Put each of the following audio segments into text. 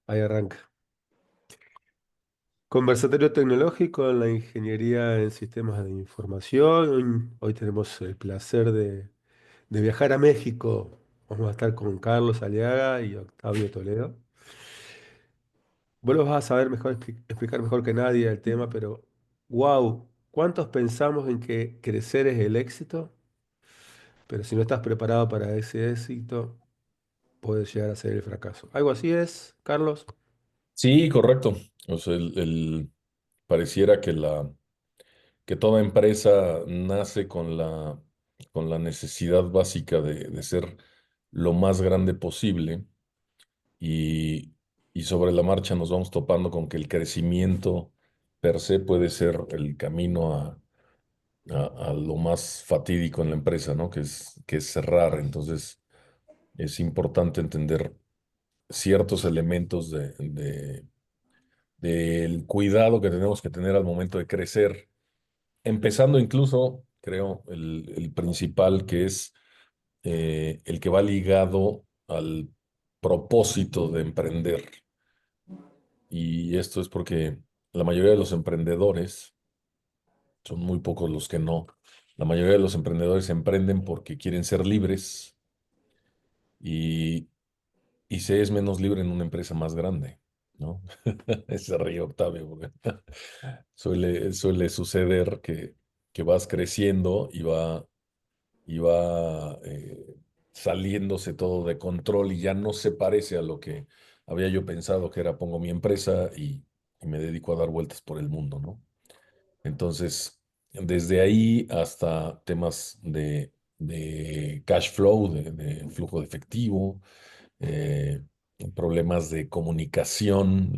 Ahí arranca. Conversatorio tecnológico en la ingeniería en sistemas de información. Hoy tenemos el placer de viajar a México. Vamos a estar con Carlos Aliaga y Octavio Toledo. Vos lo vas a saber mejor, explicar mejor que nadie el tema, pero wow, ¿cuántos pensamos en que crecer es el éxito? Pero si no estás preparado para ese éxito, puede llegar a ser el fracaso. ¿Algo así es, Carlos? Sí, correcto. O sea, pareciera que toda empresa nace con la necesidad básica de ser lo más grande posible y, y sobre la marcha nos vamos topando con que el crecimiento per se puede ser el camino a lo más fatídico en la empresa, ¿no? Que es cerrar. Entonces, es importante entender ciertos elementos del cuidado que tenemos que tener al momento de crecer, empezando incluso, creo, el principal, que es el que va ligado al propósito de emprender. Y esto es porque la mayoría de los emprendedores, son muy pocos los que no, la mayoría de los emprendedores emprenden porque quieren ser libres y, y se es menos libre en una empresa más grande, ¿no? Ese ríe Octavio, porque suele suceder que vas creciendo y va saliéndose todo de control y ya no se parece a lo que había yo pensado que era pongo mi empresa y me dedico a dar vueltas por el mundo, ¿no? Entonces, desde ahí hasta temas de cash flow, de flujo de efectivo, eh, problemas de comunicación,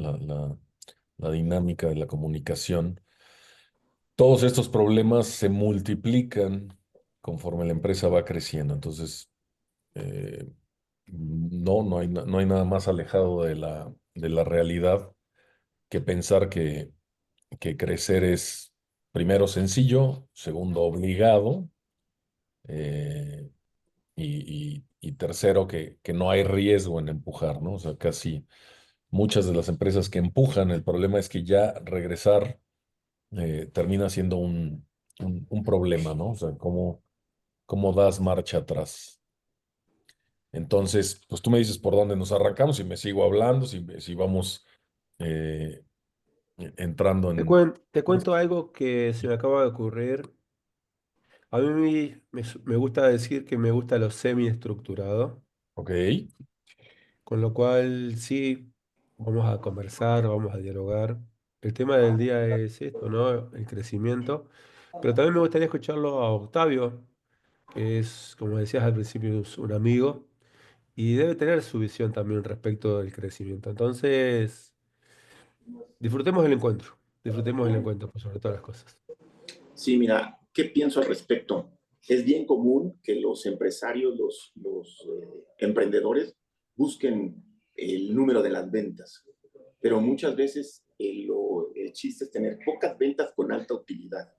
la dinámica de la comunicación. Todos estos problemas se multiplican conforme la empresa va creciendo. Entonces, eh, no hay nada más alejado de la realidad que pensar que crecer es, primero, sencillo, segundo, obligado, eh, y tercero, que no hay riesgo en empujar, ¿no? O sea, casi muchas de las empresas que empujan, el problema es que ya regresar termina siendo un problema, ¿no? O sea, ¿cómo das marcha atrás? Entonces, pues tú me dices por dónde nos arrancamos y me sigo hablando, si vamos eh, entrando Te, en... te cuento algo que se me acaba de ocurrir. A mí me gusta decir que me gusta lo semi-estructurado, Ok, con lo cual sí, vamos a conversar, vamos a dialogar. El tema del día es esto, ¿no? El crecimiento. Pero también me gustaría escucharlo a Octavio, que es, como decías al principio, es un amigo y debe tener su visión también respecto del crecimiento. Entonces, disfrutemos el encuentro por sobre todas las cosas. Sí, mira, ¿qué pienso al respecto? Es bien común que los empresarios, los emprendedores busquen el número de las ventas, pero muchas veces el chiste es tener pocas ventas con alta utilidad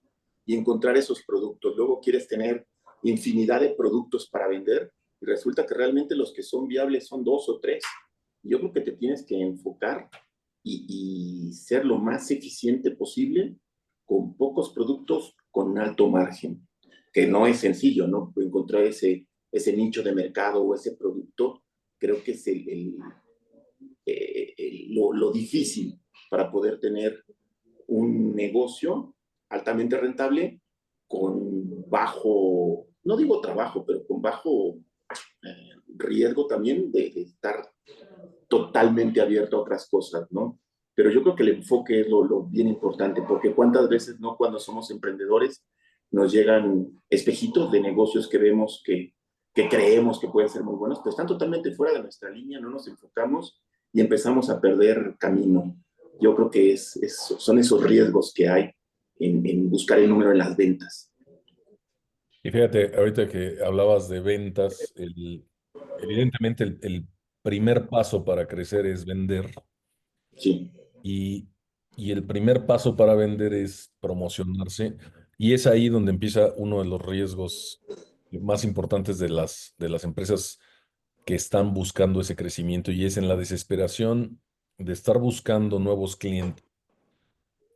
y encontrar esos productos. Luego quieres tener infinidad de productos para vender y resulta que realmente los que son viables son dos o tres. Yo creo que te tienes que enfocar y ser lo más eficiente posible con pocos productos con alto margen, que no es sencillo, ¿no? Encontrar ese nicho de mercado o ese producto, creo que es lo difícil para poder tener un negocio altamente rentable con bajo, no digo trabajo, pero con bajo riesgo también de estar totalmente abierto a otras cosas, ¿no? Pero yo creo que el enfoque es lo bien importante, porque cuántas veces, ¿no? Cuando somos emprendedores, nos llegan espejitos de negocios que vemos que creemos que pueden ser muy buenos, pero están totalmente fuera de nuestra línea, no nos enfocamos y empezamos a perder camino. Yo creo que son esos riesgos que hay en buscar el número en las ventas. y fíjate, ahorita que hablabas de ventas, evidentemente el primer paso para crecer es vender Sí, y, y el primer paso para vender es promocionarse y es ahí donde empieza uno de los riesgos más importantes de las empresas que están buscando ese crecimiento y es en la desesperación de estar buscando nuevos clientes,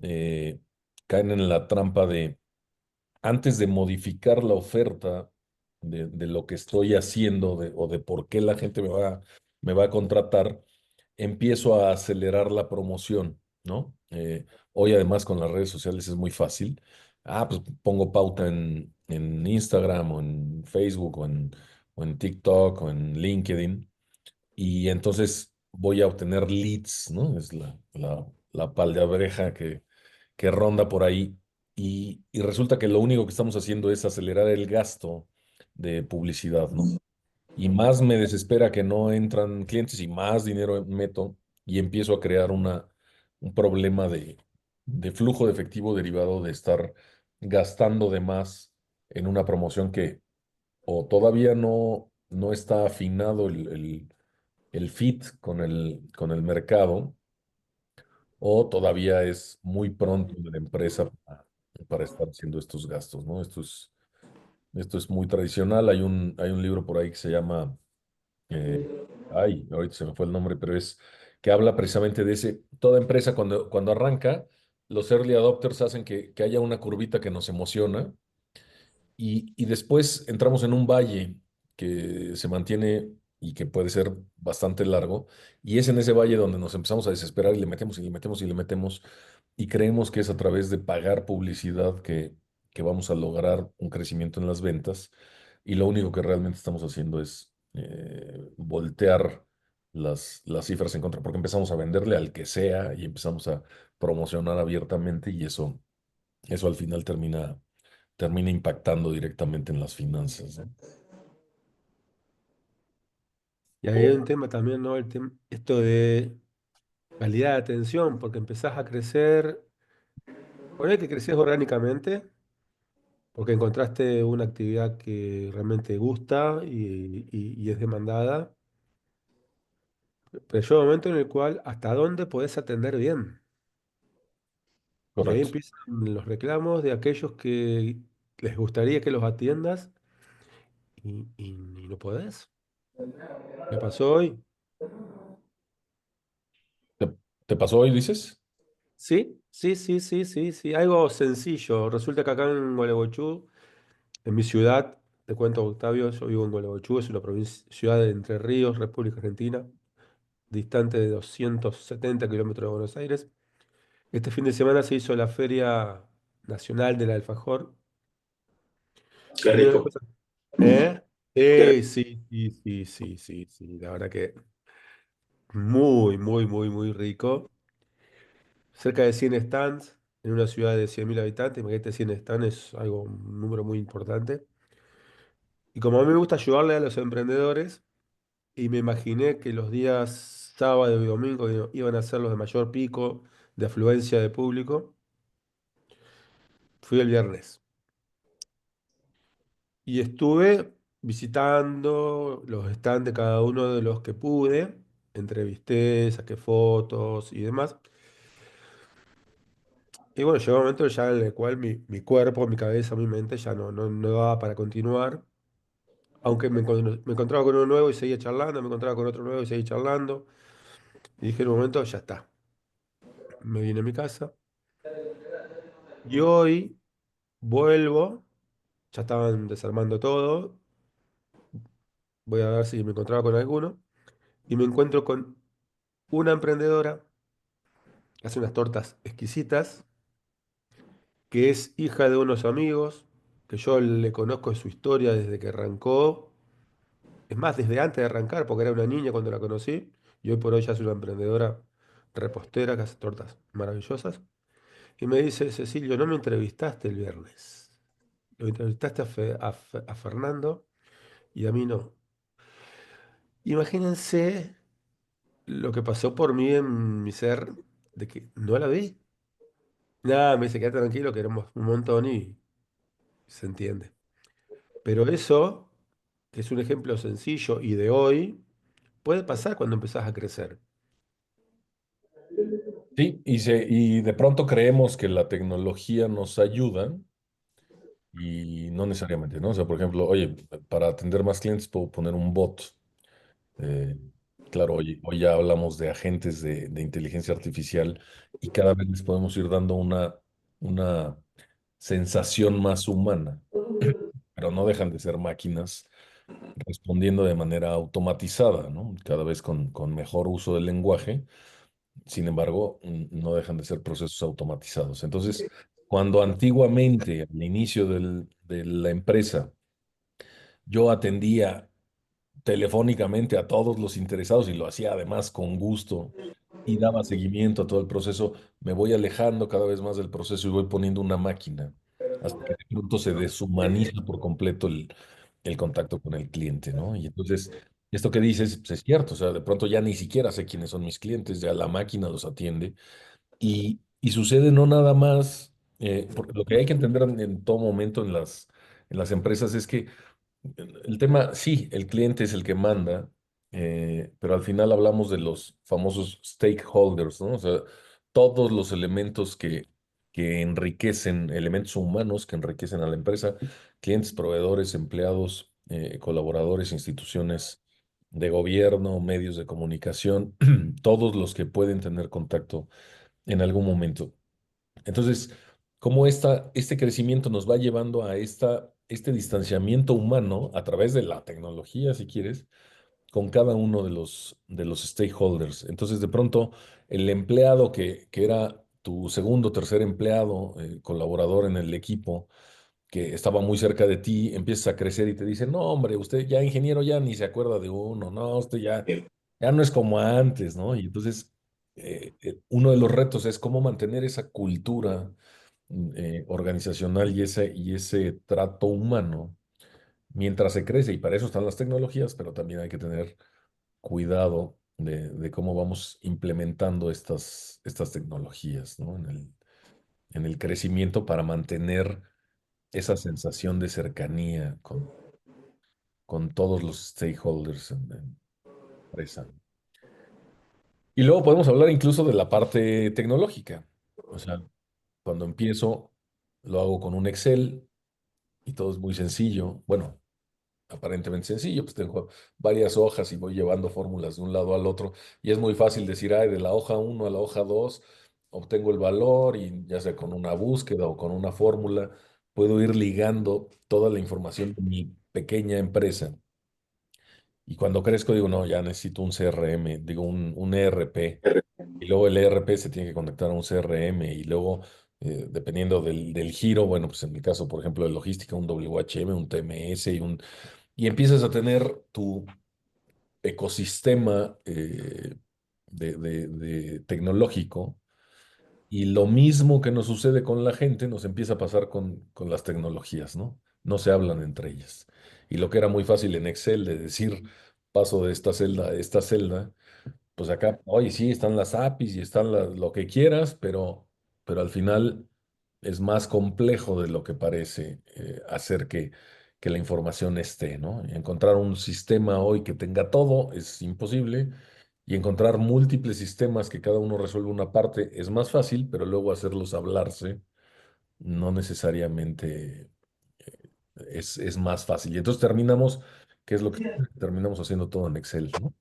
eh, caen en la trampa de, antes de modificar la oferta de lo que estoy haciendo o de por qué la gente me va a contratar, empiezo a acelerar la promoción, ¿no? Hoy además con las redes sociales es muy fácil. Ah, pues pongo pauta en Instagram o en Facebook o en TikTok o en LinkedIn y entonces voy a obtener leads, ¿no? Es la palabreja que ronda por ahí y resulta que lo único que estamos haciendo es acelerar el gasto de publicidad, ¿no? Y más me desespera que no entran clientes y más dinero meto y empiezo a crear un problema de flujo de efectivo derivado de estar gastando de más en una promoción que o todavía no está afinado el fit con el mercado o todavía es muy pronto en la empresa para estar haciendo estos gastos, ¿no? Esto es muy tradicional. Hay un libro por ahí que se llama eh, ay, ahorita se me fue el nombre, pero es que habla precisamente de ese, toda empresa cuando arranca, los early adopters hacen que haya una curvita que nos emociona y después entramos en un valle que se mantiene y que puede ser bastante largo, y es en ese valle donde nos empezamos a desesperar y le metemos y le metemos y le metemos, y creemos que es a través de pagar publicidad que vamos a lograr un crecimiento en las ventas, y lo único que realmente estamos haciendo es voltear las cifras en contra, porque empezamos a venderle al que sea y empezamos a promocionar abiertamente, y eso al final termina impactando directamente en las finanzas, ¿no? Y ahí hay un tema también, ¿no? Esto de calidad de atención, porque empezás a crecer, ponele que creces orgánicamente, porque encontraste una actividad que realmente gusta y es demandada, pero llega un momento en el cual hasta dónde podés atender bien. Y ahí Correcto. empiezan los reclamos de aquellos que les gustaría que los atiendas y no podés. Me pasó hoy. ¿Te, te pasó hoy, dices? Sí, sí, sí, sí, sí, sí. Algo sencillo. Resulta que acá en Gualeguaychú, en mi ciudad, te cuento, Octavio, yo vivo en Gualeguaychú, es una ciudad de Entre Ríos, República Argentina, distante de 270 kilómetros de Buenos Aires. Este fin de semana se hizo la Feria Nacional del Alfajor. Qué Y una de las rico. cosas. ¿Eh? Qué Sí, sí, sí, sí, sí, sí. La verdad que muy, muy, muy, muy rico. Cerca de 100 stands en una ciudad de 100.000 habitantes. Imagínate, 100 stands es algo, un número muy importante. Y como a mí me gusta ayudarle a los emprendedores, y me imaginé que los días sábado y domingo iban a ser los de mayor pico de afluencia de público, fui el viernes. Y estuve visitando los stands de cada uno de los que pude, entrevisté, saqué fotos y demás. Y bueno, llegó un momento ya en el cual mi cuerpo, mi cabeza, mi mente ya no daba para continuar. Aunque me encontraba con uno nuevo y seguía charlando, me encontraba con otro nuevo y seguía charlando. Y dije en un momento, ya está. Me vine a mi casa. Y hoy vuelvo, ya estaban desarmando todo. Voy a ver si me encontraba con alguno. Y me encuentro con una emprendedora que hace unas tortas exquisitas, que es hija de unos amigos, que yo le conozco su historia desde que arrancó. Es más, desde antes de arrancar, porque era una niña cuando la conocí, y hoy por hoy ya es una emprendedora repostera que hace tortas maravillosas. Y me dice, Cecilio, no me entrevistaste el viernes. Lo entrevistaste a Fernando y a mí no. Imagínense lo que pasó por mí en mi ser, de que no la vi. Nada, me dice, quédate tranquilo, queremos un montón y se entiende. Pero eso, que es un ejemplo sencillo y de hoy, puede pasar cuando empezás a crecer. Sí, y de pronto creemos que la tecnología nos ayuda y no necesariamente, ¿no? O sea, por ejemplo, oye, para atender más clientes puedo poner un bot. Claro, hoy ya hablamos de agentes de inteligencia artificial y cada vez les podemos ir dando una sensación más humana, pero no dejan de ser máquinas respondiendo de manera automatizada, ¿no? Cada vez con mejor uso del lenguaje. Sin embargo, no dejan de ser procesos automatizados. Entonces, cuando antiguamente, al inicio de la empresa, yo atendía telefónicamente a todos los interesados y lo hacía además con gusto y daba seguimiento a todo el proceso, me voy alejando cada vez más del proceso y voy poniendo una máquina hasta que de pronto se deshumaniza por completo el contacto con el cliente, ¿no? Y entonces, esto que dices pues, es cierto, o sea, de pronto ya ni siquiera sé quiénes son mis clientes, ya la máquina los atiende y sucede no nada más, porque lo que hay que entender en todo momento en las empresas es que el tema, sí, el cliente es el que manda, pero al final hablamos de los famosos stakeholders, ¿no? O sea, todos los elementos que enriquecen, elementos humanos que enriquecen a la empresa, clientes, proveedores, empleados, colaboradores, instituciones de gobierno, medios de comunicación, todos los que pueden tener contacto en algún momento. Entonces, cómo este crecimiento nos va llevando a este distanciamiento humano a través de la tecnología, si quieres, con cada uno de los stakeholders. Entonces, de pronto, el empleado que era tu segundo, tercer empleado, colaborador en el equipo, que estaba muy cerca de ti, empiezas a crecer y te dice, no, hombre, usted ya ingeniero ya ni se acuerda de uno, no, usted ya no es como antes, ¿no? Y entonces, uno de los retos es cómo mantener esa cultura organizacional y ese trato humano mientras se crece. Y para eso están las tecnologías, pero también hay que tener cuidado de cómo vamos implementando estas tecnologías, ¿no? En el crecimiento para mantener esa sensación de cercanía con todos los stakeholders en la empresa. Y luego podemos hablar incluso de la parte tecnológica. O sea, cuando empiezo, lo hago con un Excel y todo es muy sencillo. Bueno, aparentemente sencillo, pues tengo varias hojas y voy llevando fórmulas de un lado al otro. Y es muy fácil decir, ay, de la hoja uno a la hoja 2 obtengo el valor y ya sea con una búsqueda o con una fórmula, puedo ir ligando toda la información de mi pequeña empresa. Y cuando crezco digo, no, ya necesito un CRM, digo un ERP. Y luego el ERP se tiene que conectar a un CRM y luego, dependiendo del giro, bueno, pues en mi caso, por ejemplo, de logística, un WHM, un TMS y empiezas a tener tu ecosistema de tecnológico y lo mismo que nos sucede con la gente nos empieza a pasar con las tecnologías, ¿no? No se hablan entre ellas. Y lo que era muy fácil en Excel de decir, paso de esta celda a esta celda, pues acá, oye, sí, están las APIs y están lo que quieras, pero al final es más complejo de lo que parece hacer que la información esté, ¿no? Y encontrar un sistema hoy que tenga todo es imposible y encontrar múltiples sistemas que cada uno resuelve una parte es más fácil, pero luego hacerlos hablarse no necesariamente es más fácil. Y entonces terminamos, ¿qué es lo que terminamos haciendo todo en Excel, ¿no?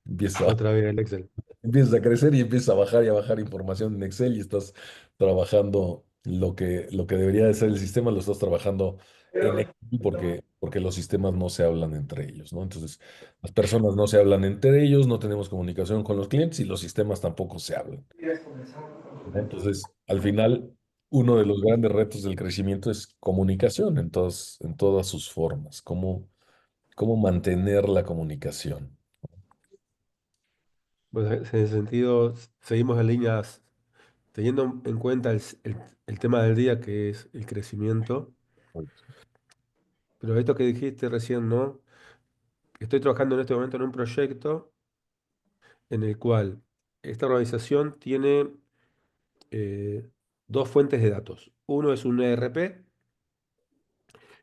Empieza Otra vez el Excel. Empiezas a crecer y empiezas a bajar y a bajar información en Excel y estás trabajando lo que debería de ser el sistema, lo estás trabajando en Excel porque los sistemas no se hablan entre ellos, ¿no? Entonces, las personas no se hablan entre ellos, no tenemos comunicación con los clientes y los sistemas tampoco se hablan, ¿no? Entonces, al final, uno de los grandes retos del crecimiento es comunicación en todas sus formas, cómo mantener la comunicación. Bueno, en ese sentido, seguimos en líneas, teniendo en cuenta el tema del día que es el crecimiento. Pero esto que dijiste recién, ¿no? Estoy trabajando en este momento en un proyecto en el cual esta organización tiene dos fuentes de datos. Uno es un ERP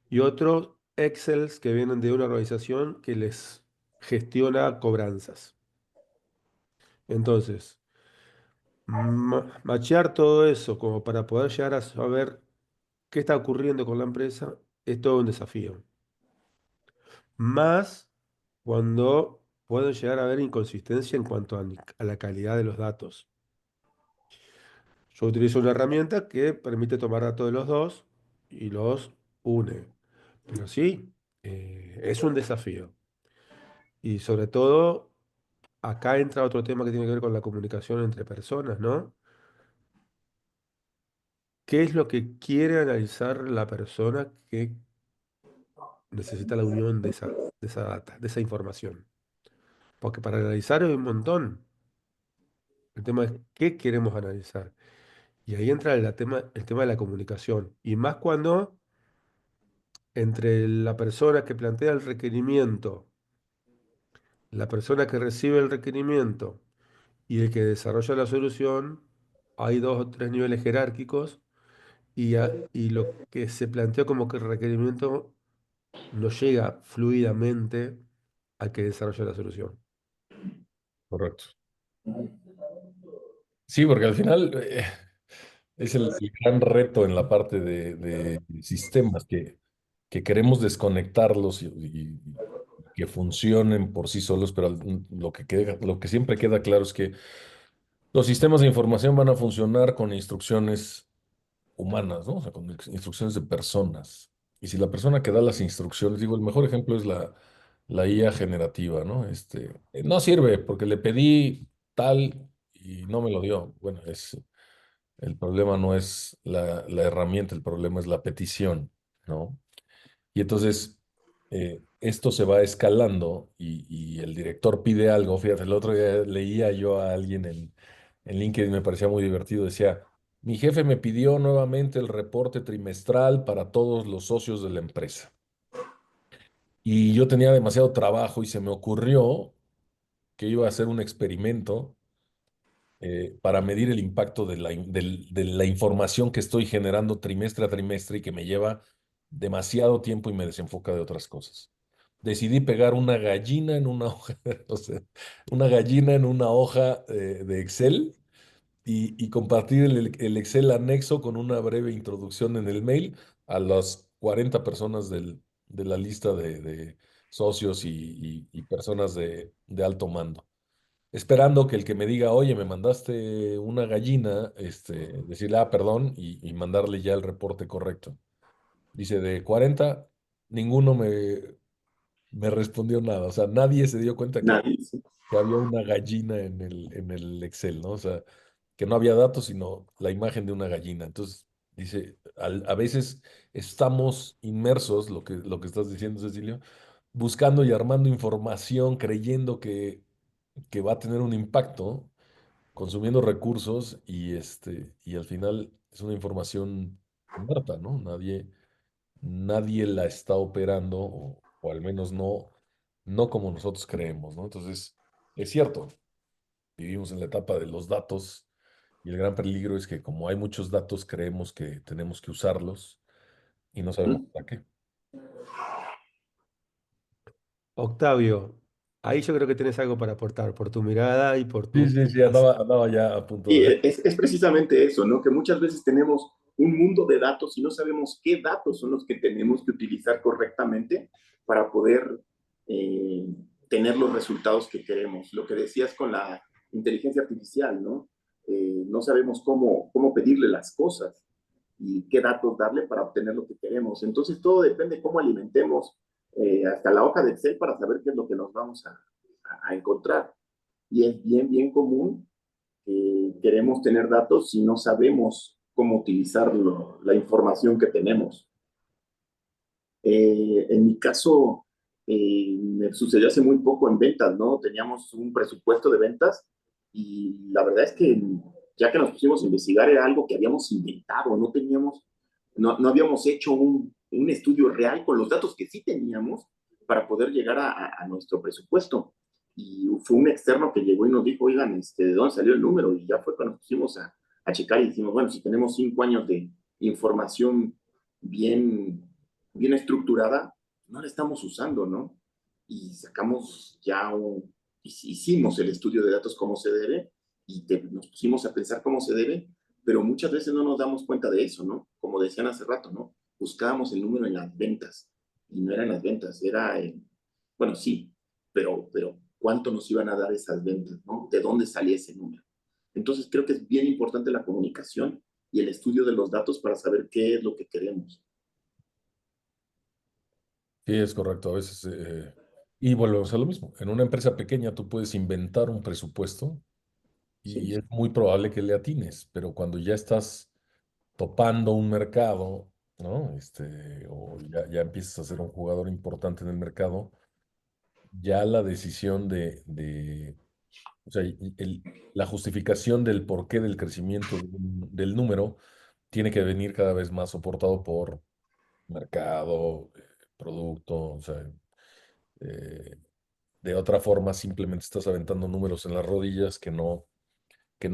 y otro Excels que vienen de una organización que les gestiona cobranzas. Entonces, machear todo eso como para poder llegar a saber qué está ocurriendo con la empresa es todo un desafío. Más cuando pueden llegar a haber inconsistencia en cuanto a la calidad de los datos. Yo utilizo una herramienta que permite tomar datos de los dos y los une. Pero sí, es un desafío. Y sobre todo, acá entra otro tema que tiene que ver con la comunicación entre personas, ¿no? ¿Qué es lo que quiere analizar la persona que necesita la unión de esa data, de esa información? Porque para analizar hay un montón. El tema es qué queremos analizar. Y ahí entra el tema de la comunicación. Y más cuando entre la persona que plantea el requerimiento, la persona que recibe el requerimiento y el que desarrolla la solución, hay dos o tres niveles jerárquicos y lo que se planteó como que el requerimiento no llega fluidamente al que desarrolla la solución. Correcto. Sí, porque al final es el gran reto en la parte de sistemas que queremos desconectarlos y que funcionen por sí solos, pero lo que siempre queda claro es que los sistemas de información van a funcionar con instrucciones humanas, ¿no? O sea, con instrucciones de personas. Y si la persona que da las instrucciones, digo, el mejor ejemplo es la IA generativa, ¿no? No sirve porque le pedí tal y no me lo dio. Bueno, el problema no es la herramienta, el problema es la petición, ¿no? Y entonces esto se va escalando y el director pide algo. Fíjate, el otro día leía yo a alguien en LinkedIn, me parecía muy divertido, decía, mi jefe me pidió nuevamente el reporte trimestral para todos los socios de la empresa. Y yo tenía demasiado trabajo y se me ocurrió que iba a hacer un experimento para medir el impacto de la información que estoy generando trimestre a trimestre y que me lleva demasiado tiempo y me desenfoca de otras cosas. Decidí pegar una gallina en una hoja, o sea, una gallina en una hoja de Excel y compartir el Excel anexo con una breve introducción en el mail a las 40 personas de la lista de socios y personas de alto mando esperando que el que me diga, oye, me mandaste una gallina, decirle, ah, perdón, y mandarle ya el reporte correcto. Dice, de 40 ninguno me respondió nada. O sea, nadie se dio cuenta Nadie. Sí. que había una gallina en el Excel, ¿no? O sea, que no había datos, sino la imagen de una gallina. Entonces, dice, a veces estamos inmersos, lo que estás diciendo, Cecilio, buscando y armando información, creyendo que va a tener un impacto, consumiendo recursos y al final es una información muerta, ¿no? Nadie la está operando o al menos no como nosotros creemos, ¿no? Entonces, es cierto, vivimos en la etapa de los datos y el gran peligro es que como hay muchos datos, creemos que tenemos que usarlos y no sabemos para qué. Octavio, ahí yo creo que tenés algo para aportar por tu mirada y por Sí, tu... sí, sí, andaba ya a punto Y de... es precisamente eso, ¿no? Que muchas veces tenemos un mundo de datos y no sabemos qué datos son los que tenemos que utilizar correctamente para poder eh, tener los resultados que queremos. Lo que decías con la inteligencia artificial, ¿no? No sabemos cómo pedirle las cosas y qué datos darle para obtener lo que queremos. Entonces todo depende de cómo alimentemos hasta la hoja de Excel para saber qué es lo que nos vamos a encontrar. Y es bien común queremos tener datos y no sabemos cómo utilizar la información que tenemos. En mi caso, me sucedió hace muy poco en ventas, ¿no? Teníamos un presupuesto de ventas y la verdad es que ya que nos pusimos a investigar era algo que habíamos inventado, no habíamos hecho un estudio real con los datos que sí teníamos para poder llegar a nuestro presupuesto. Y fue un externo que llegó y nos dijo, oigan, ¿de dónde salió el número? Y ya fue cuando nos pusimos a checar y dijimos, bueno, si tenemos 5 años de información bien bien estructurada, no la estamos usando, ¿no? Y sacamos ya hicimos el estudio de datos como se debe y nos pusimos a pensar cómo se debe, pero muchas veces no nos damos cuenta de eso, ¿no? Como decían hace rato, ¿no? Buscábamos el número en las ventas y no eran las ventas, bueno, sí, pero cuánto nos iban a dar esas ventas, ¿no? ¿De dónde salía ese número? Entonces creo que es bien importante la comunicación y el estudio de los datos para saber qué es lo que queremos. Sí, es correcto. A veces, y volvemos a lo mismo. En una empresa pequeña tú puedes inventar un presupuesto y Sí, es muy probable que le atines, pero cuando ya estás topando un mercado, ¿no? O ya empiezas a ser un jugador importante en el mercado, ya la decisión o sea, la justificación del porqué del crecimiento del número tiene que venir cada vez más soportado por mercado, producto, o sea, eh, de otra forma simplemente estás aventando números en las rodillas que no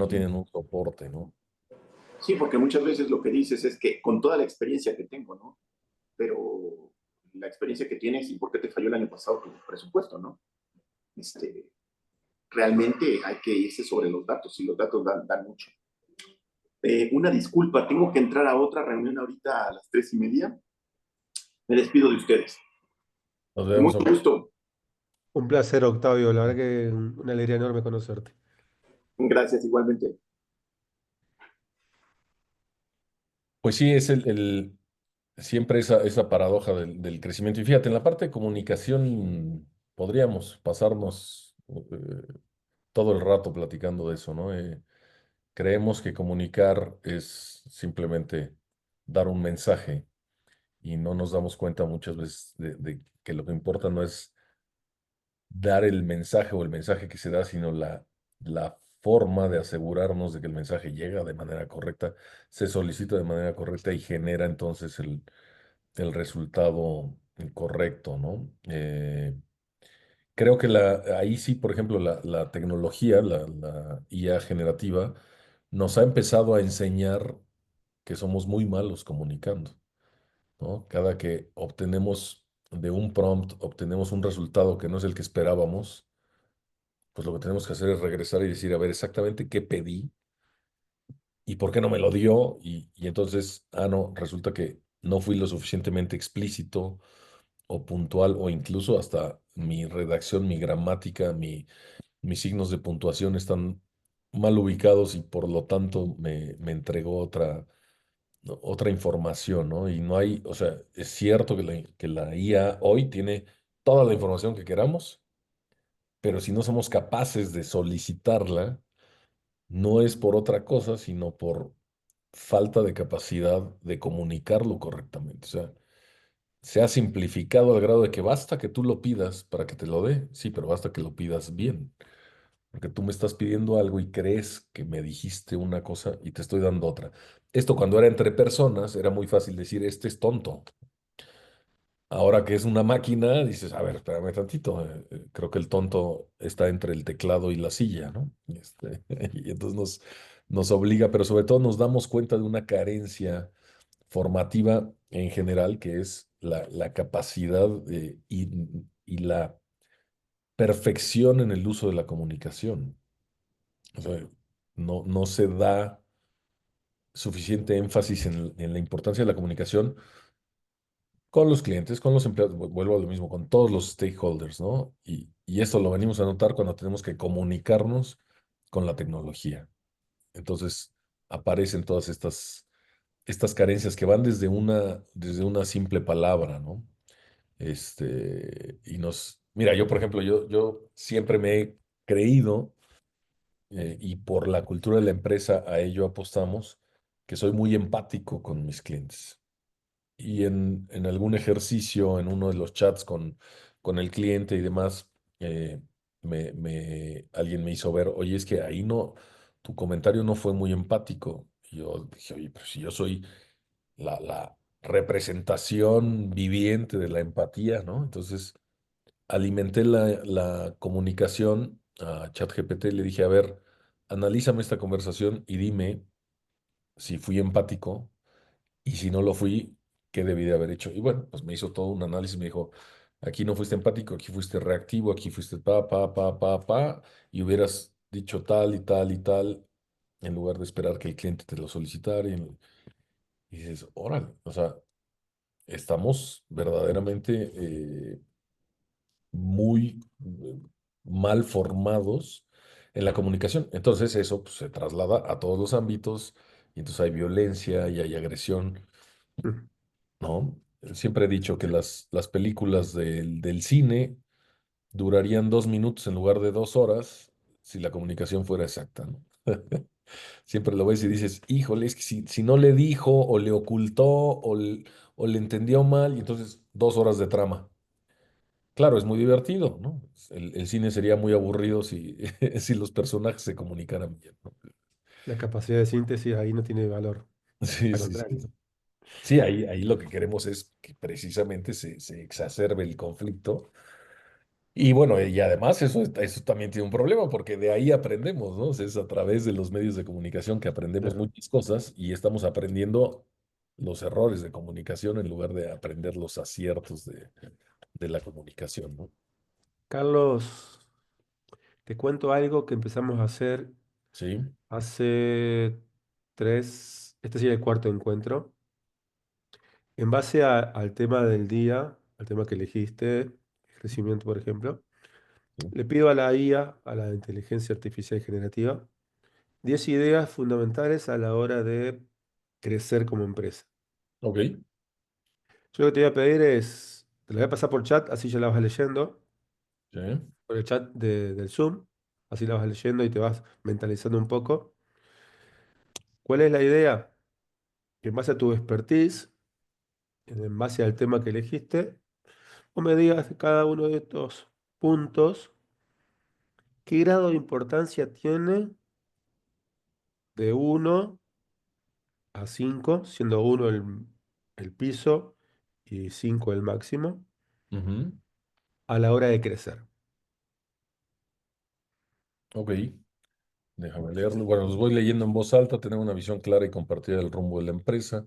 tienen un soporte, ¿no? sí, porque muchas veces lo que dices es que con toda la experiencia que tengo, ¿no? Pero la experiencia que tienes y por qué te falló el año pasado tu presupuesto, ¿no? Este, realmente hay que irse sobre los datos y los datos dan mucho. Una disculpa, tengo que entrar a otra reunión ahorita a las 3:30. Me despido de ustedes. Nos Con vemos. mucho gusto. Un placer, Octavio. La verdad que una alegría enorme conocerte. Gracias igualmente. Pues sí, es siempre esa paradoja del crecimiento. Y fíjate, en la parte de comunicación podríamos pasarnos todo el rato platicando de eso, ¿no? Creemos que comunicar es simplemente dar un mensaje y no nos damos cuenta muchas veces de que lo que importa no es dar el mensaje o el mensaje que se da, sino la forma de asegurarnos de que el mensaje llega de manera correcta, se solicita de manera correcta y genera entonces el resultado correcto, ¿no? Creo que ahí sí, por ejemplo, la tecnología, la IA generativa, nos ha empezado a enseñar que somos muy malos comunicando, ¿no? Cada que obtenemos de un prompt, obtenemos un resultado que no es el que esperábamos, pues lo que tenemos que hacer es regresar y decir, a ver, exactamente qué pedí y por qué no me lo dio. Y entonces, no, resulta que no fui lo suficientemente explícito o puntual o incluso hasta mi redacción, mi gramática, mis signos de puntuación están mal ubicados y por lo tanto me entregó otra información, ¿no? Y no hay, o sea, es cierto que la IA hoy tiene toda la información que queramos, pero si no somos capaces de solicitarla, no es por otra cosa, sino por falta de capacidad de comunicarlo correctamente. O sea, se ha simplificado al grado de que basta que tú lo pidas para que te lo dé. Sí, pero basta que lo pidas bien. Porque tú me estás pidiendo algo y crees que me dijiste una cosa y te estoy dando otra. Esto cuando era entre personas era muy fácil decir, este es tonto. Ahora que es una máquina, dices, a ver, espérame tantito, creo que el tonto está entre el teclado y la silla, ¿no? Y entonces nos obliga, pero sobre todo nos damos cuenta de una carencia formativa en general, que es la capacidad y la perfección en el uso de la comunicación. O sea, no se da suficiente énfasis en la importancia de la comunicación con los clientes, con los empleados, vuelvo a lo mismo, con todos los stakeholders, ¿no? Y esto lo venimos a notar cuando tenemos que comunicarnos con la tecnología. Entonces aparecen todas estas carencias que van desde una simple palabra, ¿no? Mira, yo por ejemplo, yo siempre me he creído, y por la cultura de la empresa a ello apostamos, que soy muy empático con mis clientes y en algún ejercicio, en uno de los chats con el cliente y demás, eh, alguien me hizo ver, oye, es que ahí no, tu comentario no fue muy empático. Y yo dije, oye, pero si yo soy la representación viviente de la empatía, ¿no? Entonces, alimenté la comunicación a ChatGPT y le dije, a ver, analízame esta conversación y dime si fui empático y si no lo fui, ¿qué debí de haber hecho? Y bueno, pues me hizo todo un análisis, me dijo, aquí no fuiste empático, aquí fuiste reactivo, aquí fuiste y hubieras dicho tal y tal y tal, en lugar de esperar que el cliente te lo solicitara. Y dices, órale, o sea, estamos verdaderamente muy mal formados en la comunicación. Entonces eso pues, se traslada a todos los ámbitos y entonces hay violencia y hay agresión, Mm. ¿no? Siempre he dicho que las películas del cine durarían 2 minutos en lugar de 2 horas si la comunicación fuera exacta, ¿no? Siempre lo ves y dices, híjole, es que si no le dijo o le ocultó o le entendió mal, y entonces 2 horas de trama. Claro, es muy divertido, ¿no? El cine sería muy aburrido si, si los personajes se comunicaran bien, ¿no? La capacidad de síntesis ahí no tiene valor, Sí, al sí, contrario. sí. Sí, ahí lo que queremos es que precisamente se exacerbe el conflicto. Y bueno, y además eso también tiene un problema, porque de ahí aprendemos, ¿no? O sea, es a través de los medios de comunicación que aprendemos Claro. muchas cosas y estamos aprendiendo los errores de comunicación en lugar de aprender los aciertos de la comunicación, ¿no? Carlos, te cuento algo que empezamos a hacer Sí, hace este sería el cuarto encuentro. En base al tema del día, al tema que elegiste, crecimiento, por ejemplo, sí. le pido a la IA, a la inteligencia artificial generativa, 10 ideas fundamentales a la hora de crecer como empresa. Ok, Yo lo que te voy a pedir es, te lo voy a pasar por chat, así ya la vas leyendo, sí, por el chat del Zoom, así la vas leyendo y te vas mentalizando un poco. ¿Cuál es la idea? Que en base a tu expertise, en base al tema que elegiste, vos me digas de cada uno de estos puntos qué grado de importancia tiene de 1 a 5, siendo 1 el piso y 5 el máximo, ujú, a la hora de crecer. ok. Déjame leerlo. Bueno, los voy leyendo en voz alta, tener una visión clara y compartida del rumbo de la empresa,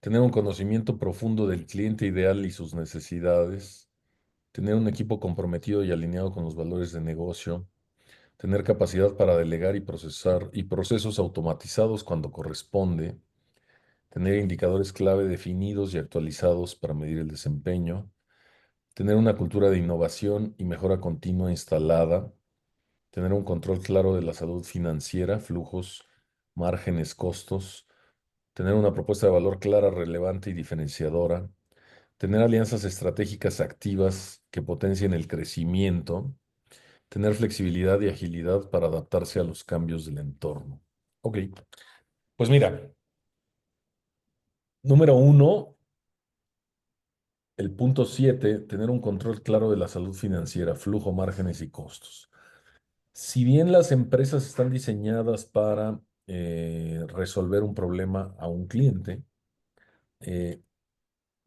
tener un conocimiento profundo del cliente ideal y sus necesidades, tener un equipo comprometido y alineado con los valores de negocio, tener capacidad para delegar y procesar y procesos automatizados cuando corresponde, tener indicadores clave definidos y actualizados para medir el desempeño, tener una cultura de innovación y mejora continua instalada, tener un control claro de la salud financiera, flujos, márgenes, costos, tener una propuesta de valor clara, relevante y diferenciadora, tener alianzas estratégicas activas que potencien el crecimiento, tener flexibilidad y agilidad para adaptarse a los cambios del entorno. Ok, pues mira, número 1, el punto 7, tener un control claro de la salud financiera, flujo, márgenes y costos. Si bien las empresas están diseñadas para resolver un problema a un cliente, eh,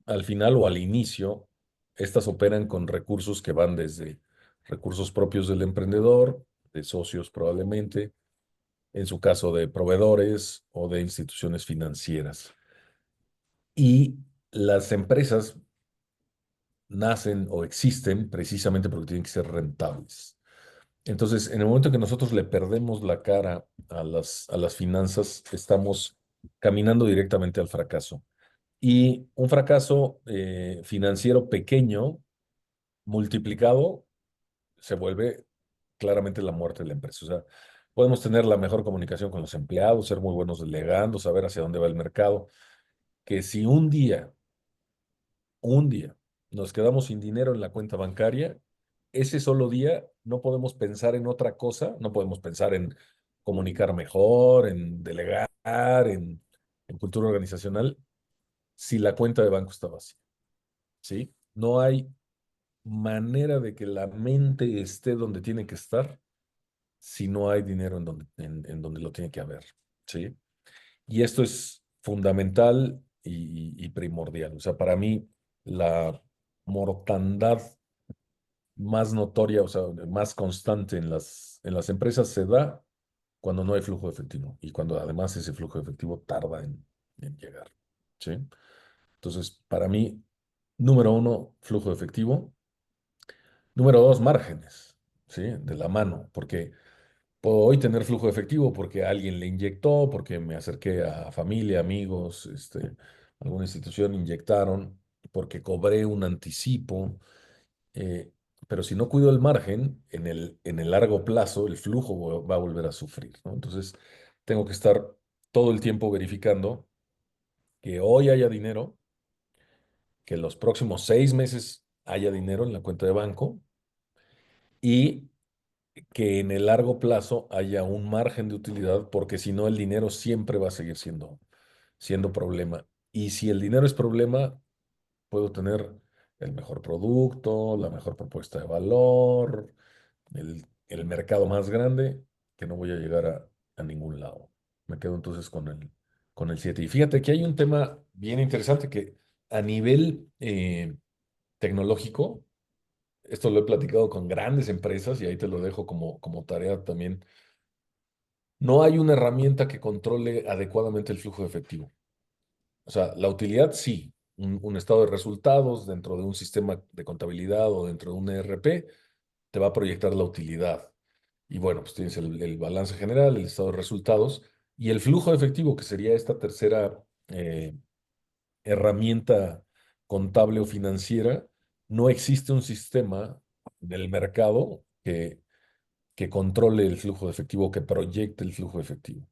al final o al inicio, estas operan con recursos que van desde recursos propios del emprendedor, de socios probablemente, en su caso de proveedores o de instituciones financieras. Y las empresas nacen o existen precisamente porque tienen que ser rentables. Entonces, en el momento que nosotros le perdemos la cara a las finanzas, estamos caminando directamente al fracaso. Y un fracaso financiero pequeño, multiplicado, se vuelve claramente la muerte de la empresa. O sea, podemos tener la mejor comunicación con los empleados, ser muy buenos delegando, saber hacia dónde va el mercado, que si un día, nos quedamos sin dinero en la cuenta bancaria, ese solo día no podemos pensar en otra cosa, no podemos pensar en comunicar mejor, en delegar, en cultura organizacional, si la cuenta de banco está vacía, ¿sí? No hay manera de que la mente esté donde tiene que estar si no hay dinero en donde lo tiene que haber, ¿sí? Y esto es fundamental y primordial. O sea, para mí, la mortandad más notoria, o sea, más constante en las empresas se da cuando no hay flujo de efectivo y cuando además ese flujo de efectivo tarda en llegar, ¿sí? Entonces, para mí, número 1, flujo de efectivo. Número 2, márgenes, ¿sí? De la mano, porque puedo hoy tener flujo de efectivo porque alguien le inyectó, porque me acerqué a familia, amigos, alguna institución inyectaron, porque cobré un anticipo. pero si no cuido el margen, en el largo plazo el flujo va a volver a sufrir, ¿no? Entonces, tengo que estar todo el tiempo verificando que hoy haya dinero, que los próximos 6 meses haya dinero en la cuenta de banco y que en el largo plazo haya un margen de utilidad, porque si no el dinero siempre va a seguir siendo problema. Y si el dinero es problema, puedo tener el mejor producto, la mejor propuesta de valor, el mercado más grande, que no voy a llegar a ningún lado. Me quedo entonces con el 7. Y fíjate que hay un tema bien interesante que a nivel tecnológico, esto lo he platicado con grandes empresas y ahí te lo dejo como tarea también. No hay una herramienta que controle adecuadamente el flujo de efectivo. O sea, la utilidad sí, un estado de resultados dentro de un sistema de contabilidad o dentro de un ERP te va a proyectar la utilidad. Y bueno, pues tienes el balance general, el estado de resultados y el flujo de efectivo, que sería esta tercera herramienta contable o financiera. No existe un sistema del mercado que controle el flujo de efectivo, que proyecte el flujo de efectivo.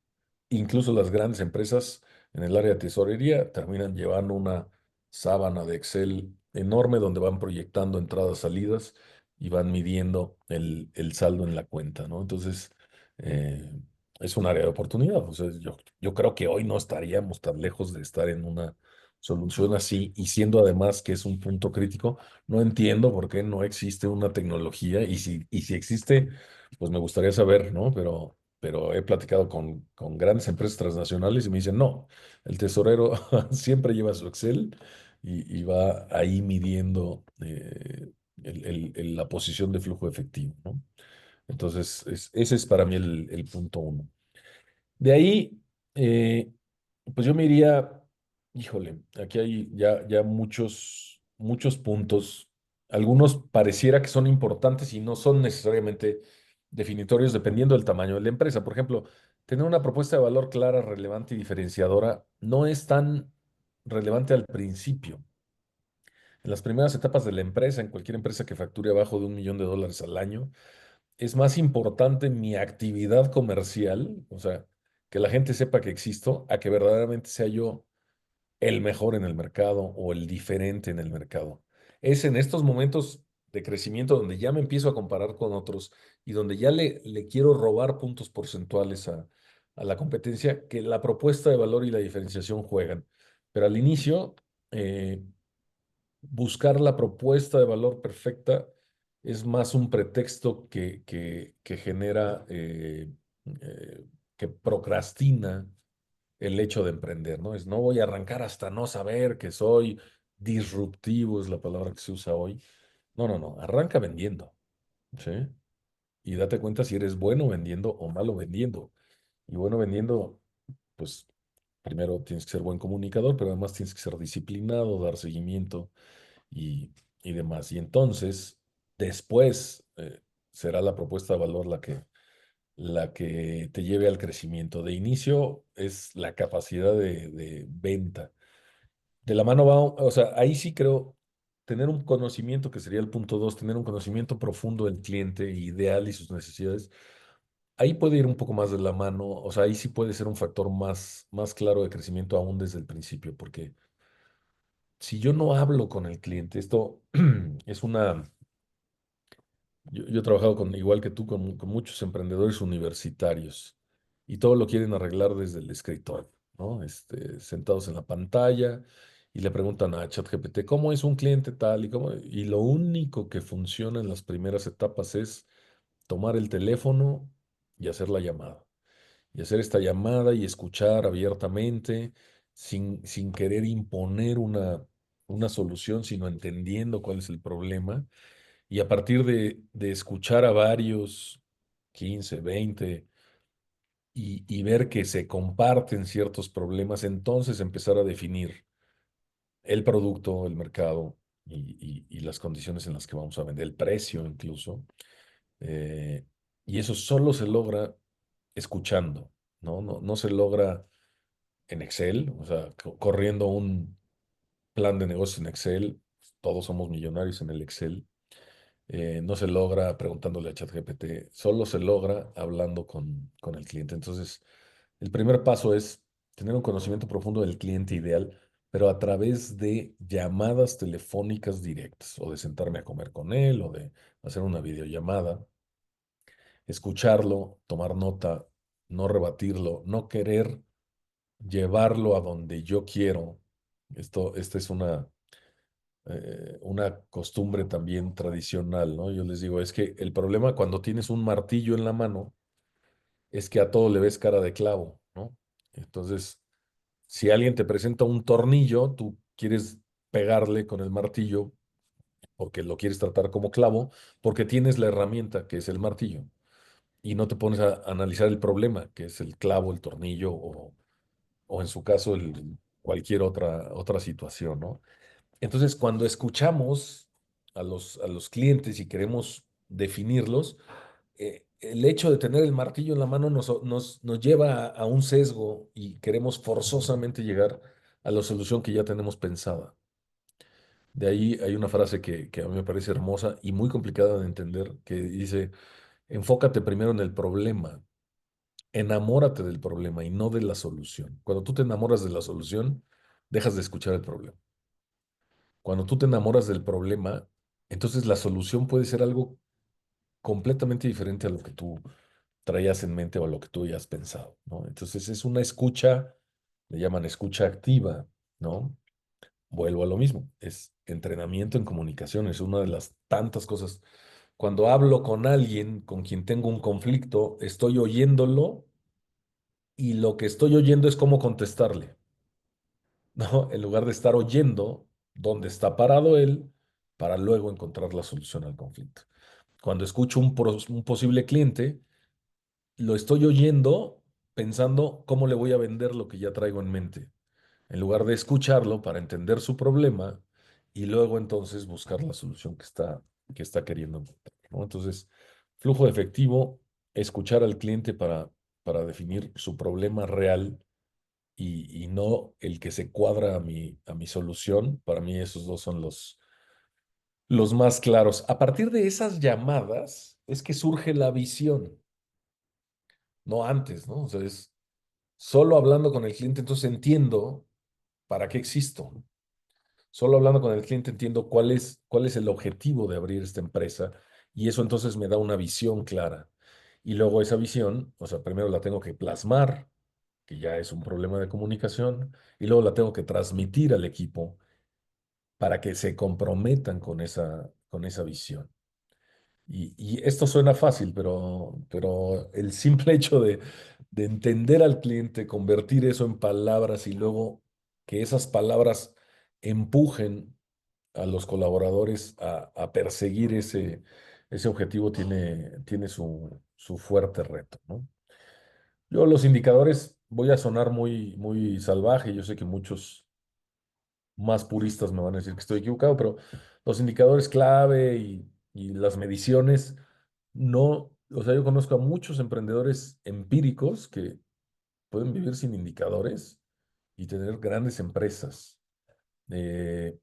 Incluso las grandes empresas en el área de tesorería terminan llevando una sábana de Excel enorme donde van proyectando entradas, salidas y van midiendo el saldo en la cuenta, ¿no? Entonces, eh, es un área de oportunidad. O sea, yo creo que hoy no estaríamos tan lejos de estar en una solución así y siendo además que es un punto crítico, no entiendo por qué no existe una tecnología y si existe, pues me gustaría saber, ¿no? Pero he platicado con grandes empresas transnacionales y me dicen, no, el tesorero siempre lleva su Excel y va ahí midiendo la posición de flujo efectivo, ¿no? Entonces, ese es para mí el punto uno. De ahí, eh, pues yo me iría, híjole, aquí hay ya muchos puntos. Algunos pareciera que son importantes y no son necesariamente definitorios dependiendo del tamaño de la empresa. Por ejemplo, tener una propuesta de valor clara, relevante y diferenciadora no es tan relevante al principio. En las primeras etapas de la empresa, en cualquier empresa que facture abajo de $1 millón al año, es más importante mi actividad comercial, o sea, que la gente sepa que existo, a que verdaderamente sea yo el mejor en el mercado o el diferente en el mercado. Es en estos momentos de crecimiento donde ya me empiezo a comparar con otros y donde ya le quiero robar puntos porcentuales a la competencia, que la propuesta de valor y la diferenciación juegan. Pero al inicio, eh, buscar la propuesta de valor perfecta es más un pretexto que genera, eh, que procrastina el hecho de emprender, ¿no? Es no voy a arrancar hasta no saber que soy disruptivo, es la palabra que se usa hoy. No, no, no, arranca vendiendo, ¿sí? Y date cuenta si eres bueno vendiendo o malo vendiendo. Y bueno vendiendo, pues primero tienes que ser buen comunicador, pero además tienes que ser disciplinado, dar seguimiento y, y demás. Y entonces, después, será la propuesta de valor la que te lleve al crecimiento. De inicio es la capacidad de venta. De la mano va, o sea, ahí sí creo tener un conocimiento, que sería el punto dos, tener un conocimiento profundo del cliente ideal y sus necesidades. Ahí puede ir un poco más de la mano, o sea, ahí sí puede ser un factor más claro de crecimiento aún desde el principio, porque si yo no hablo con el cliente, esto es una. Yo he trabajado igual que tú, con muchos emprendedores universitarios y todo lo quieren arreglar desde el escritorio, ¿no? Sentados en la pantalla y le preguntan a ChatGPT, ¿cómo es un cliente tal y cómo? Y lo único que funciona en las primeras etapas es tomar el teléfono y hacer la llamada. Y hacer esta llamada y escuchar abiertamente, sin querer imponer una solución, sino entendiendo cuál es el problema y a partir de escuchar a varios, 15, 20, y ver que se comparten ciertos problemas, entonces empezar a definir el producto, el mercado y las condiciones en las que vamos a vender, el precio incluso. eh, y eso solo se logra escuchando, ¿no? No se logra en Excel, o sea, corriendo un plan de negocio en Excel. Todos somos millonarios en el Excel. No se logra preguntándole a ChatGPT, solo se logra hablando con el cliente. Entonces, el primer paso es tener un conocimiento profundo del cliente ideal, pero a través de llamadas telefónicas directas, o de sentarme a comer con él, o de hacer una videollamada, escucharlo, tomar nota, no rebatirlo, no querer llevarlo a donde yo quiero. Esta es una costumbre también tradicional, ¿no? Yo les digo, es que el problema cuando tienes un martillo en la mano es que a todo le ves cara de clavo, ¿no? Entonces, si alguien te presenta un tornillo, tú quieres pegarle con el martillo porque lo quieres tratar como clavo, porque tienes la herramienta que es el martillo y no te pones a analizar el problema, que es el clavo, el tornillo o en su caso cualquier otra situación, ¿no? Entonces, cuando escuchamos a los clientes y queremos definirlos, el hecho de tener el martillo en la mano nos lleva a un sesgo y queremos forzosamente llegar a la solución que ya tenemos pensada. De ahí hay una frase que a mí me parece hermosa y muy complicada de entender, que dice, enfócate primero en el problema, enamórate del problema y no de la solución. Cuando tú te enamoras de la solución, dejas de escuchar el problema. Cuando tú te enamoras del problema, entonces la solución puede ser algo completamente diferente a lo que tú traías en mente o a lo que tú hayas pensado, ¿no? Entonces es una escucha, le llaman escucha activa, ¿no? Vuelvo a lo mismo, es entrenamiento en comunicación, es una de las tantas cosas. Cuando hablo con alguien con quien tengo un conflicto, estoy oyéndolo y lo que estoy oyendo es cómo contestarle, ¿no? En lugar de estar oyendo dónde está parado él para luego encontrar la solución al conflicto. Cuando escucho un posible cliente, lo estoy oyendo pensando cómo le voy a vender lo que ya traigo en mente, en lugar de escucharlo para entender su problema y luego entonces buscar la solución que está queriendo encontrar, ¿no? Entonces, flujo de efectivo, escuchar al cliente para definir su problema real y no el que se cuadra a mi solución. Para mí esos dos son los más claros. A partir de esas llamadas es que surge la visión, no antes, ¿no? O sea, es solo hablando con el cliente, entonces entiendo para qué existo. Solo hablando con el cliente entiendo cuál es el objetivo de abrir esta empresa y eso entonces me da una visión clara. Y luego esa visión, o sea, primero la tengo que plasmar, que ya es un problema de comunicación, y luego la tengo que transmitir al equipo para que se comprometan con esa visión. Y esto suena fácil, pero el simple hecho de entender al cliente, convertir eso en palabras y luego que esas palabras empujen a los colaboradores a perseguir ese objetivo tiene su fuerte reto, ¿no? Yo los indicadores, voy a sonar muy, muy salvaje, yo sé que muchos más puristas me van a decir que estoy equivocado, pero los indicadores clave y las mediciones, no, o sea, yo conozco a muchos emprendedores empíricos que pueden vivir sin indicadores y tener grandes empresas. Eh,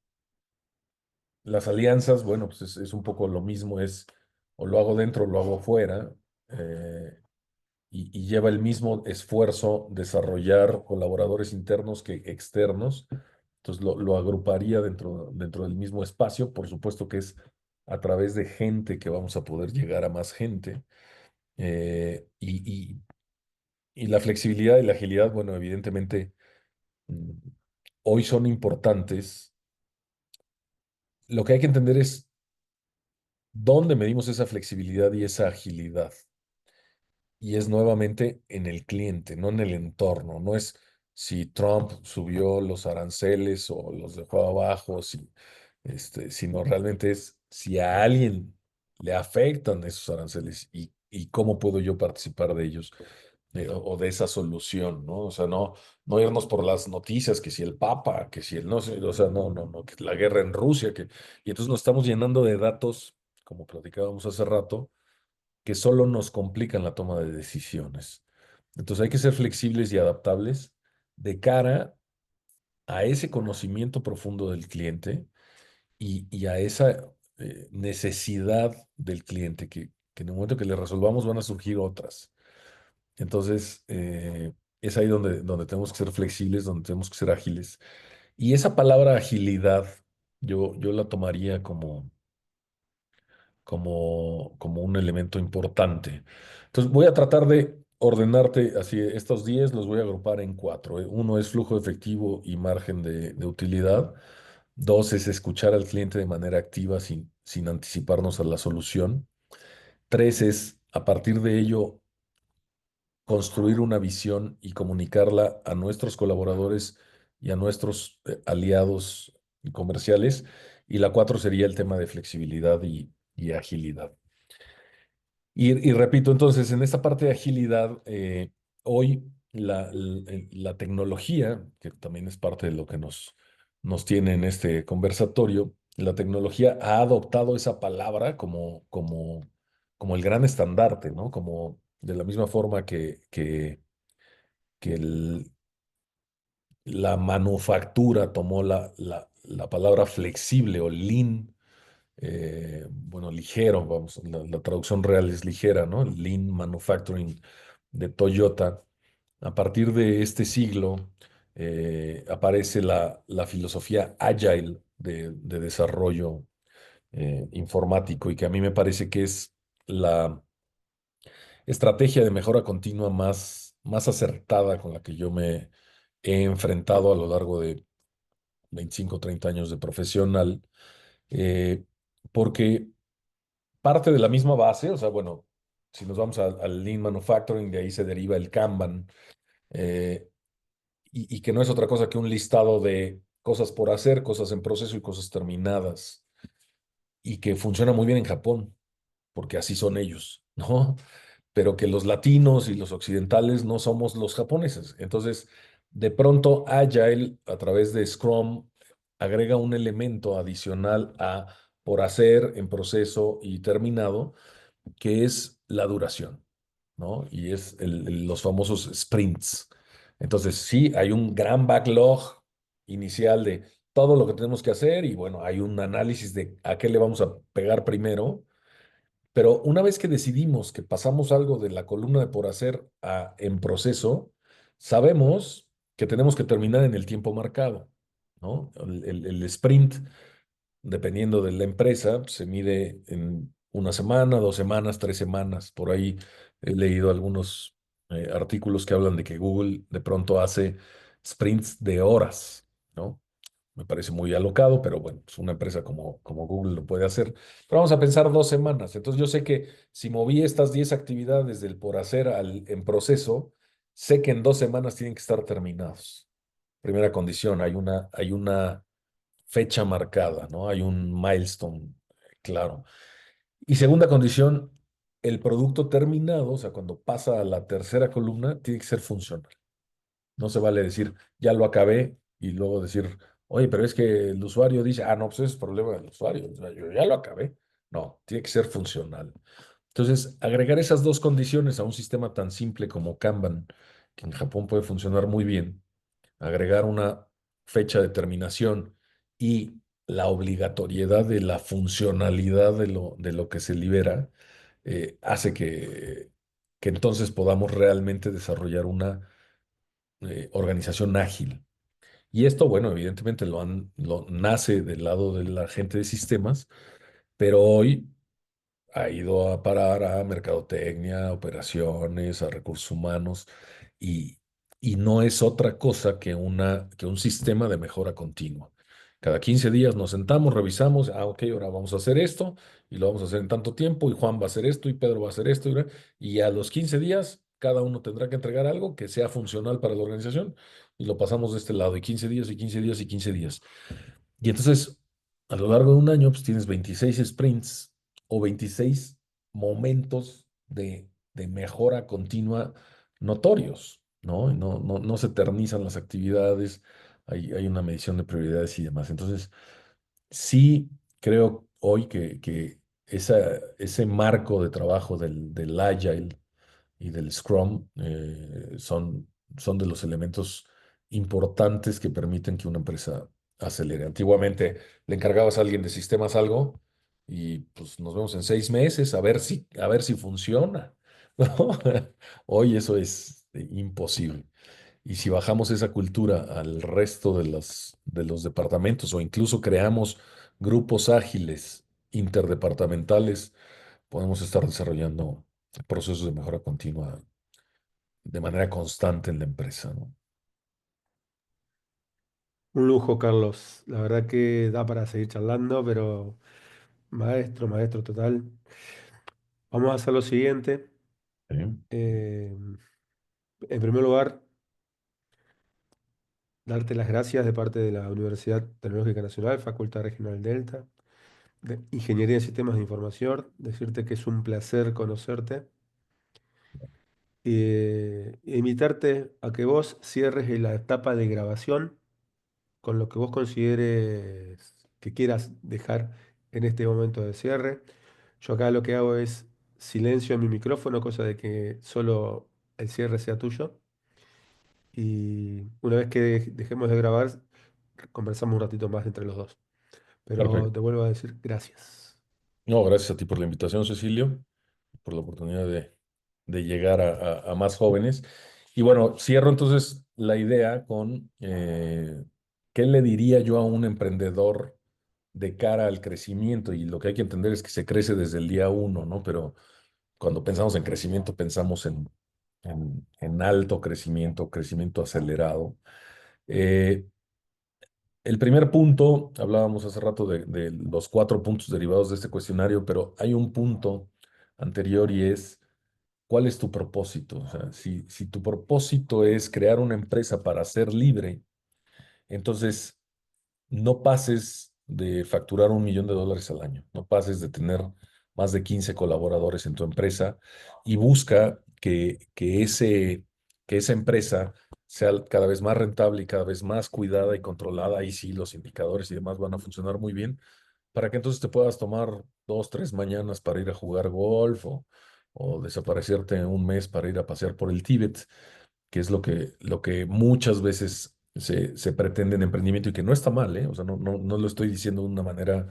las alianzas, bueno, pues es un poco lo mismo, es o lo hago dentro o lo hago fuera, eh, y lleva el mismo esfuerzo desarrollar colaboradores internos que externos. Entonces lo agruparía dentro del mismo espacio. Por supuesto que es a través de gente que vamos a poder llegar a más gente. Y la flexibilidad y la agilidad, bueno, evidentemente mm, hoy son importantes. Lo que hay que entender es dónde medimos esa flexibilidad y esa agilidad. Y es nuevamente en el cliente, no en el entorno. No es si Trump subió los aranceles o los dejó abajo, sino realmente es si a alguien le afectan esos aranceles y cómo puedo yo participar de ellos, o de esa solución, ¿no? O sea, no irnos por las noticias, que si el Papa, que si el no sé, o sea, no, no, no, que la guerra en Rusia, y entonces nos estamos llenando de datos, como platicábamos hace rato, que solo nos complican la toma de decisiones. Entonces hay que ser flexibles y adaptables de cara a ese conocimiento profundo del cliente y a esa necesidad del cliente, que en el momento que le resolvamos van a surgir otras. Entonces, es ahí donde tenemos que ser flexibles, donde tenemos que ser ágiles. Y esa palabra agilidad, yo la tomaría como un elemento importante. Entonces, voy a tratar de ordenarte así, estos 10 los voy a agrupar en cuatro. Uno es flujo efectivo y margen de utilidad. Dos es escuchar al cliente de manera activa sin anticiparnos a la solución. Tres es, a partir de ello, construir una visión y comunicarla a nuestros colaboradores y a nuestros aliados comerciales. Y la cuatro sería el tema de flexibilidad y agilidad. Y repito, entonces, en esta parte de agilidad, hoy la tecnología, que también es parte de lo que nos tiene en este conversatorio, la tecnología ha adoptado esa palabra como el gran estandarte, ¿no? Como de la misma forma que la manufactura tomó la palabra flexible o lean, bueno, ligero, vamos, la traducción real es ligera, ¿no? El Lean Manufacturing de Toyota. A partir de este siglo aparece la filosofía agile de desarrollo informático y que a mí me parece que es la estrategia de mejora continua más acertada con la que yo me he enfrentado a lo largo de 25 o 30 años de profesional, eh, porque parte de la misma base, o sea, bueno, si nos vamos al Lean Manufacturing, de ahí se deriva el Kanban, eh, y que no es otra cosa que un listado de cosas por hacer, cosas en proceso y cosas terminadas, y que funciona muy bien en Japón, porque así son ellos, ¿no? Pero que los latinos y los occidentales no somos los japoneses. Entonces, de pronto, Agile, a través de Scrum, agrega un elemento adicional a por hacer, en proceso y terminado, que es la duración, ¿no? Y es los famosos sprints. Entonces, sí, hay un gran backlog inicial de todo lo que tenemos que hacer y bueno, hay un análisis de a qué le vamos a pegar primero, pero una vez que decidimos que pasamos algo de la columna de por hacer a en proceso, sabemos que tenemos que terminar en el tiempo marcado, ¿no? El sprint, dependiendo de la empresa, se mide en una semana, 2 semanas, 3 semanas. Por ahí he leído algunos artículos que hablan de que Google de pronto hace sprints de horas, ¿no? Me parece muy alocado, pero bueno, pues una empresa como Google lo puede hacer. Pero vamos a pensar 2 semanas. Entonces yo sé que si moví estas 10 actividades del por hacer en proceso, sé que en 2 semanas tienen que estar terminados. Primera condición, hay una fecha marcada, ¿no? Hay un milestone, claro. Y segunda condición, el producto terminado, o sea, cuando pasa a la tercera columna, tiene que ser funcional. No se vale decir, ya lo acabé y luego decir, oye, pero es que el usuario dice, no, pues ese es problema del usuario, o sea, yo ya lo acabé. No, tiene que ser funcional. Entonces, agregar esas dos condiciones a un sistema tan simple como Kanban, que en Japón puede funcionar muy bien, agregar una fecha de terminación y la obligatoriedad de la funcionalidad de lo que se libera, hace que entonces podamos realmente desarrollar una organización ágil. Y esto, bueno, evidentemente nace del lado de la gente de sistemas, pero hoy ha ido a parar a mercadotecnia, a operaciones, a recursos humanos, y, y no es otra cosa que un sistema de mejora continua. Cada 15 días nos sentamos, revisamos, ok, ahora vamos a hacer esto, y lo vamos a hacer en tanto tiempo, y Juan va a hacer esto, y Pedro va a hacer esto, y a los 15 días cada uno tendrá que entregar algo que sea funcional para la organización, y lo pasamos de este lado, y 15 días, y 15 días, y 15 días. Y entonces, a lo largo de un año, pues tienes 26 sprints o 26 momentos de mejora continua notorios, ¿no? Y no se eternizan las actividades, hay una medición de prioridades y demás. Entonces, sí creo hoy que ese marco de trabajo del Agile y del Scrum son de los elementos importantes que permiten que una empresa acelere. Antiguamente le encargabas a alguien de sistemas algo y pues nos vemos en 6 meses a ver si funciona, ¿no? Hoy eso es imposible. Y si bajamos esa cultura al resto de los departamentos o incluso creamos grupos ágiles interdepartamentales, podemos estar desarrollando procesos de mejora continua de manera constante en la empresa, ¿no? Un lujo, Carlos. La verdad que da para seguir charlando, pero maestro, maestro total. Vamos a hacer lo siguiente. ¿Sí? Eh, en primer lugar, darte las gracias de parte de la Universidad Tecnológica Nacional, Facultad Regional Delta, de Ingeniería en Sistemas de Información, decirte que es un placer conocerte e invitarte a que vos cierres la etapa de grabación con lo que vos consideres que quieras dejar en este momento de cierre. Yo acá lo que hago es silencio en mi micrófono, cosa de que solo el cierre sea tuyo. Y una vez que dejemos de grabar, conversamos un ratito más entre los dos. Pero Perfecto. te vuelvo a decir gracias. No, gracias a ti por la invitación, Cecilio, por la oportunidad de llegar a más jóvenes. Y bueno, cierro entonces la idea con qué le diría yo a un emprendedor de cara al crecimiento. Y lo que hay que entender es que se crece desde el día uno, ¿no? Pero cuando pensamos en crecimiento, pensamos en alto crecimiento, crecimiento acelerado. Eh, el primer punto, hablábamos hace rato de los 4 puntos derivados de este cuestionario, pero hay un punto anterior y es, ¿cuál es tu propósito? O sea, si tu propósito es crear una empresa para ser libre, entonces no pases de facturar $1 millón al año, no pases de tener más de 15 colaboradores en tu empresa y busca que esa empresa sea cada vez más rentable y cada vez más cuidada y controlada. Ahí sí, los indicadores y demás van a funcionar muy bien para que entonces te puedas tomar 2, 3 mañanas para ir a jugar golf o desaparecerte un mes para ir a pasear por el Tíbet, que es lo que muchas veces se pretende en emprendimiento y que no está mal, ¿eh? O sea, no lo estoy diciendo de una manera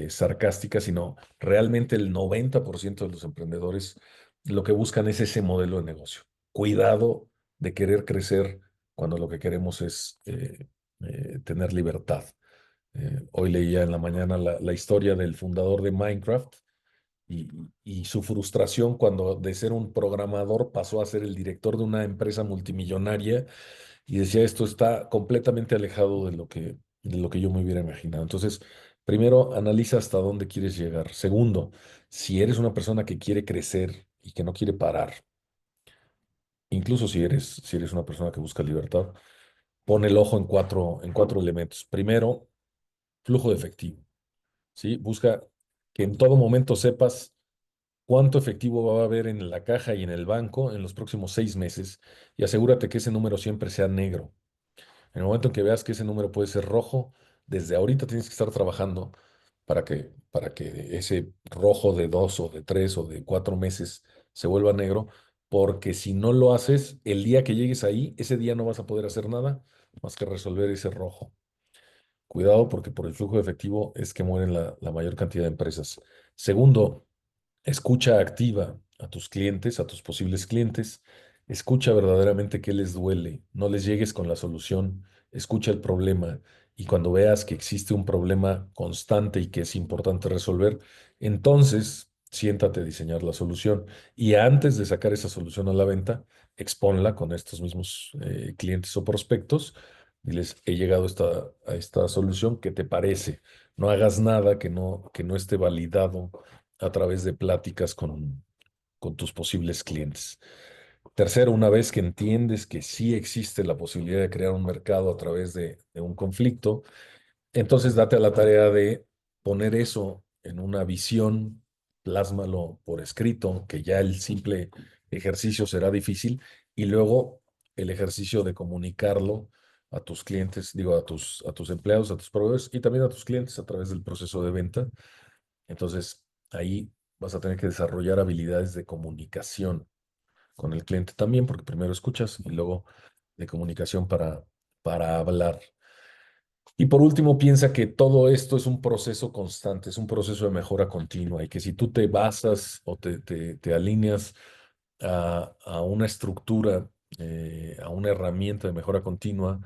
sarcástica, sino realmente el 90% de los emprendedores lo que buscan es ese modelo de negocio. Cuidado de querer crecer cuando lo que queremos es tener libertad. Hoy leía en la mañana la historia del fundador de Minecraft y, y su frustración cuando de ser un programador pasó a ser el director de una empresa multimillonaria y decía, esto está completamente alejado de lo que yo me hubiera imaginado. Entonces, primero, analiza hasta dónde quieres llegar. Segundo, si eres una persona que quiere crecer y que no quiere parar, incluso si eres una persona que busca libertad, pon el ojo en cuatro elementos. Primero, flujo de efectivo, ¿sí? Busca que en todo momento sepas cuánto efectivo va a haber en la caja y en el banco en los próximos 6 meses y asegúrate que ese número siempre sea negro. En el momento en que veas que ese número puede ser rojo, desde ahorita tienes que estar trabajando para que ese rojo de 2 o de 3 o de 4 meses se vuelva negro, porque si no lo haces, el día que llegues ahí, ese día no vas a poder hacer nada más que resolver ese rojo. Cuidado porque por el flujo de efectivo es que mueren la mayor cantidad de empresas. Segundo, escucha activa a tus clientes, a tus posibles clientes. Escucha verdaderamente qué les duele. No les llegues con la solución. Escucha el problema. Y cuando veas que existe un problema constante y que es importante resolver, entonces siéntate a diseñar la solución. Y antes de sacar esa solución a la venta, exponla con estos mismos clientes o prospectos. Diles, he llegado a esta solución, ¿qué te parece? No hagas nada que no esté validado a través de pláticas con tus posibles clientes. Tercero, una vez que entiendes que sí existe la posibilidad de crear un mercado a través de un conflicto, entonces date a la tarea de poner eso en una visión, plásmalo por escrito, que ya el simple ejercicio será difícil, y luego el ejercicio de comunicarlo a tus clientes, digo, a tus empleados, a tus proveedores y también a tus clientes a través del proceso de venta. Entonces, ahí vas a tener que desarrollar habilidades de comunicación con el cliente también, porque primero escuchas y luego de comunicación para hablar. Y por último, piensa que todo esto es un proceso constante, es un proceso de mejora continua y que si tú te basas o te alineas a una estructura, a una herramienta de mejora continua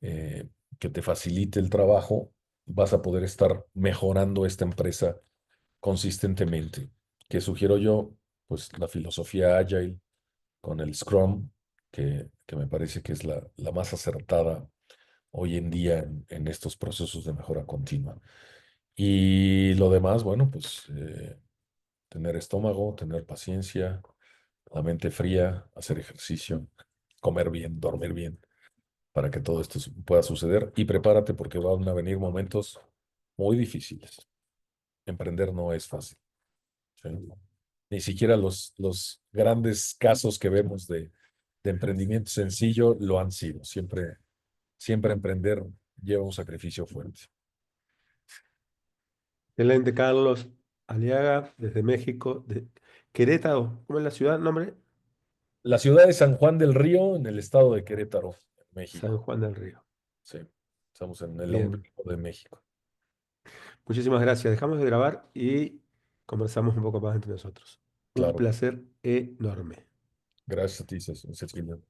eh, que te facilite el trabajo, vas a poder estar mejorando esta empresa consistentemente. ¿Qué sugiero yo? Pues la filosofía Agile con el Scrum, que me parece que es la más acertada hoy en día en estos procesos de mejora continua. Y lo demás, bueno, pues tener estómago, tener paciencia, la mente fría, hacer ejercicio, comer bien, dormir bien, para que todo esto pueda suceder. Y prepárate porque van a venir momentos muy difíciles. Emprender no es fácil. ¿Sí? Ni siquiera los grandes casos que vemos de emprendimiento sencillo lo han sido. Siempre emprender lleva un sacrificio fuerte. Excelente, Carlos Aliaga, desde México, de Querétaro. ¿Cómo es la ciudad? ¿Nombre? La ciudad de San Juan del Río, en el estado de Querétaro, San México. Juan del Río. Sí, estamos en el Bien. ombligo de México. Muchísimas gracias. Dejamos de grabar y conversamos un poco más entre nosotros. Un Claro. placer enorme. Gracias a ti, Cecilio.